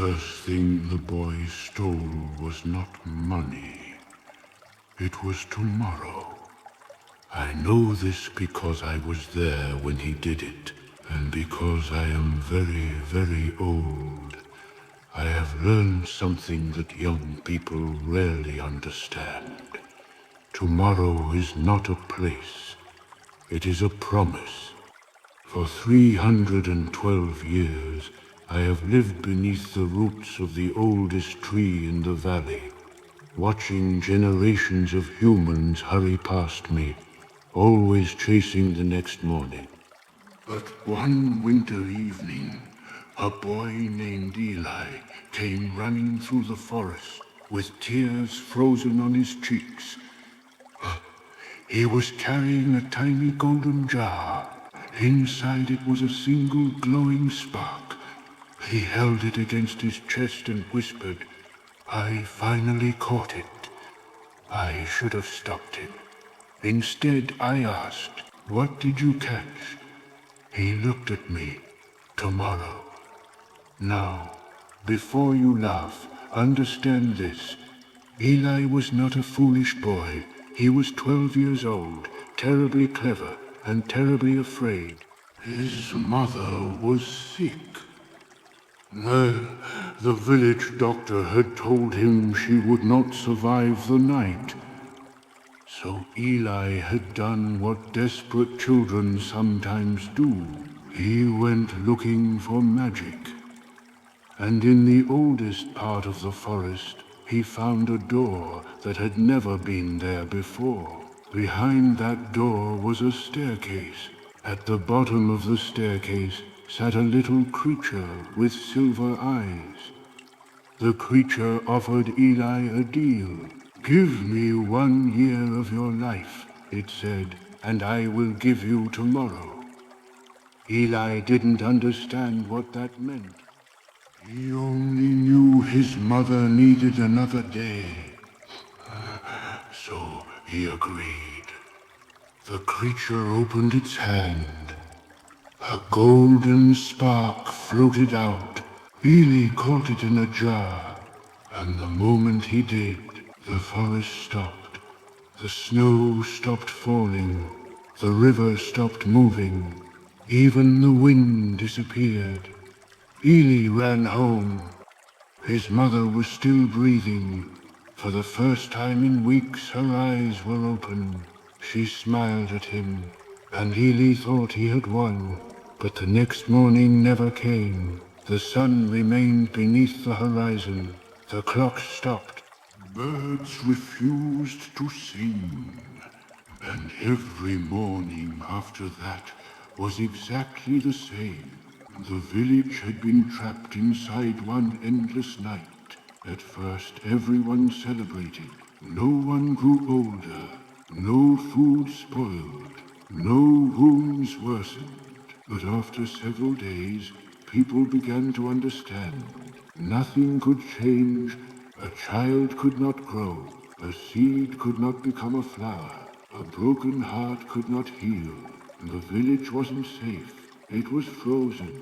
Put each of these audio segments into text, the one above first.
first thing the boy stole was not money. It was tomorrow. I know this because I was there when he did it, and because I am very, very old. I have learned something that young people rarely understand. Tomorrow is not a place. It is a promise. For 312 years, I have lived beneath the roots of the oldest tree in the valley, watching generations of humans hurry past me, always chasing the next morning. But one winter evening, a boy named Eli came running through the forest with tears frozen on his cheeks. He was carrying a tiny golden jar. Inside it was a single glowing spark. He held it against his chest and whispered, "I finally caught it." I should have stopped him. Instead, I asked, "What did you catch?" He looked at me. "Tomorrow." Now, before you laugh, understand this. Eli was not a foolish boy. He was 12 years old, terribly clever, and terribly afraid. His mother was sick. The village doctor had told him she would not survive the night. So Eli had done what desperate children sometimes do. He went looking for magic. And in the oldest part of the forest, he found a door that had never been there before. Behind that door was a staircase. At the bottom of the staircase sat a little creature with silver eyes. The creature offered Eli a deal. "Give me 1 year of your life," it said, "and I will give you tomorrow." Eli didn't understand what that meant. He only knew his mother needed another day. So he agreed. The creature opened its hand. A golden spark floated out. Eli caught it in a jar, and the moment he did, the forest stopped. The snow stopped falling. The river stopped moving. Even the wind disappeared. Eli ran home. His mother was still breathing. For the first time in weeks, her eyes were open. She smiled at him, and Eli thought he had won. But the next morning never came. The sun remained beneath the horizon. The clock stopped. Birds refused to sing. And every morning after that was exactly the same. The village had been trapped inside one endless night. At first, everyone celebrated. No one grew older. No food spoiled. No wounds worsened. But after several days, people began to understand. Nothing could change. A child could not grow. A seed could not become a flower. A broken heart could not heal. The village wasn't safe. It was frozen.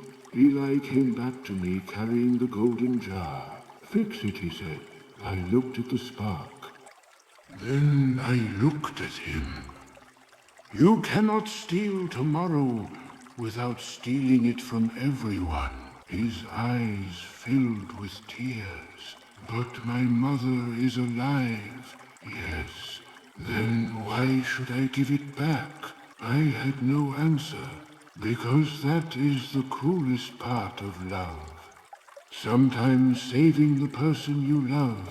Eli came back to me carrying the golden jar. "Fix it," he said. I looked at the spark. Then I looked at him. "You cannot steal tomorrow without stealing it from everyone." His eyes filled with tears. "But my mother is alive." "Yes. Then why should I give it back?" I had no answer. Because that is the cruelest part of love. Sometimes saving the person you love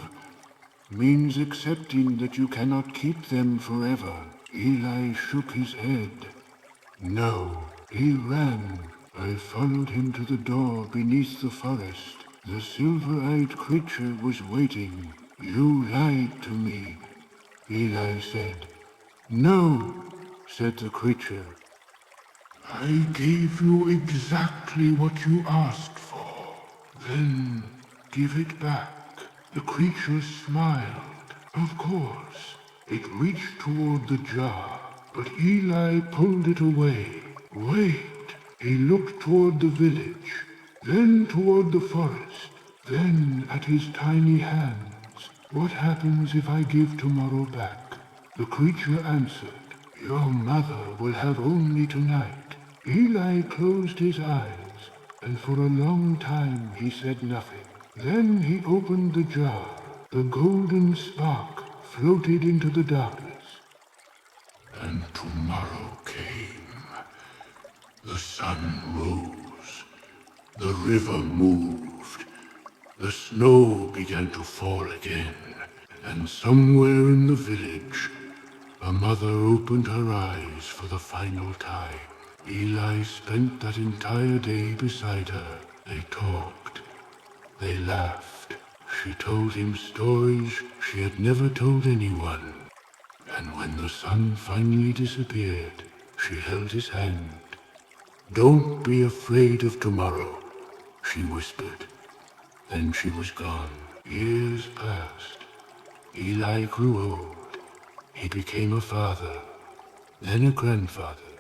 means accepting that you cannot keep them forever. Eli shook his head. "No." He ran. I followed him to the door beneath the forest. The silver-eyed creature was waiting. "You lied to me," Eli said. "No," said the creature. "I gave you exactly what you asked for." "Then give it back." The creature smiled. "Of course." It reached toward the jar, but Eli pulled it away. "Wait." He looked toward the village, then toward the forest. Then, at his tiny hands, "What happens if I give tomorrow back?" The creature answered, "Your mother will have only tonight." Eli closed his eyes, and for a long time he said nothing. Then he opened the jar. The golden spark floated into the darkness. And tomorrow came. The sun rose. The river moved. The snow began to fall again. And somewhere in the village, a mother opened her eyes for the final time. Eli spent that entire day beside her. They talked. They laughed. She told him stories she had never told anyone. And when the sun finally disappeared, she held his hand. "Don't be afraid of tomorrow," she whispered. Then she was gone. Years passed. Eli grew old. He became a father, then a grandfather.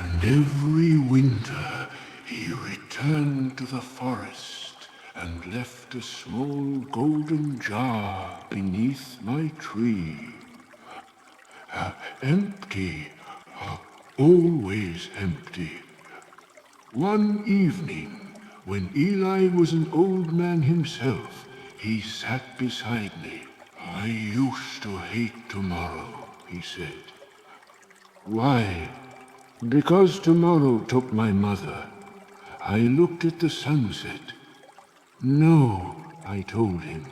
And every winter he returned to the forest and left a small golden jar beneath my tree. Empty, always empty. One evening, when Eli was an old man himself, he sat beside me. "I used to hate tomorrow," he said. "Why?" "Because tomorrow took my mother. I looked at the sunset." "No," I told him.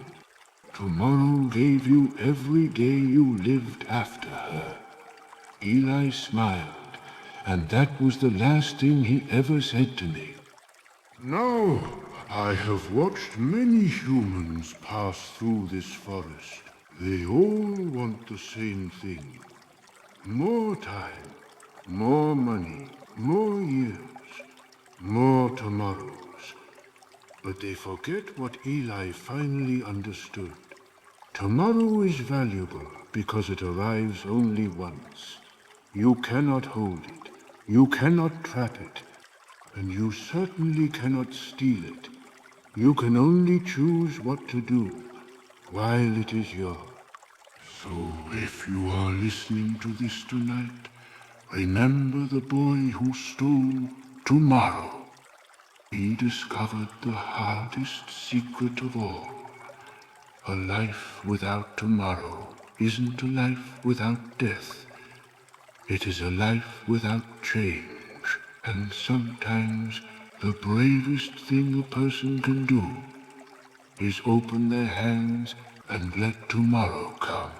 "Tomorrow gave you every day you lived after her." Eli smiled, and that was the last thing he ever said to me. Now, I have watched many humans pass through this forest. They all want the same thing. More time, more money, more years, more tomorrows. But they forget what Eli finally understood. Tomorrow is valuable because it arrives only once. You cannot hold it. You cannot trap it. And you certainly cannot steal it. You can only choose what to do while it is yours. So if you are listening to this tonight, remember the boy who stole tomorrow. He discovered the hardest secret of all. A life without tomorrow isn't a life without death. It is a life without change. And sometimes the bravest thing a person can do is open their hands and let tomorrow come.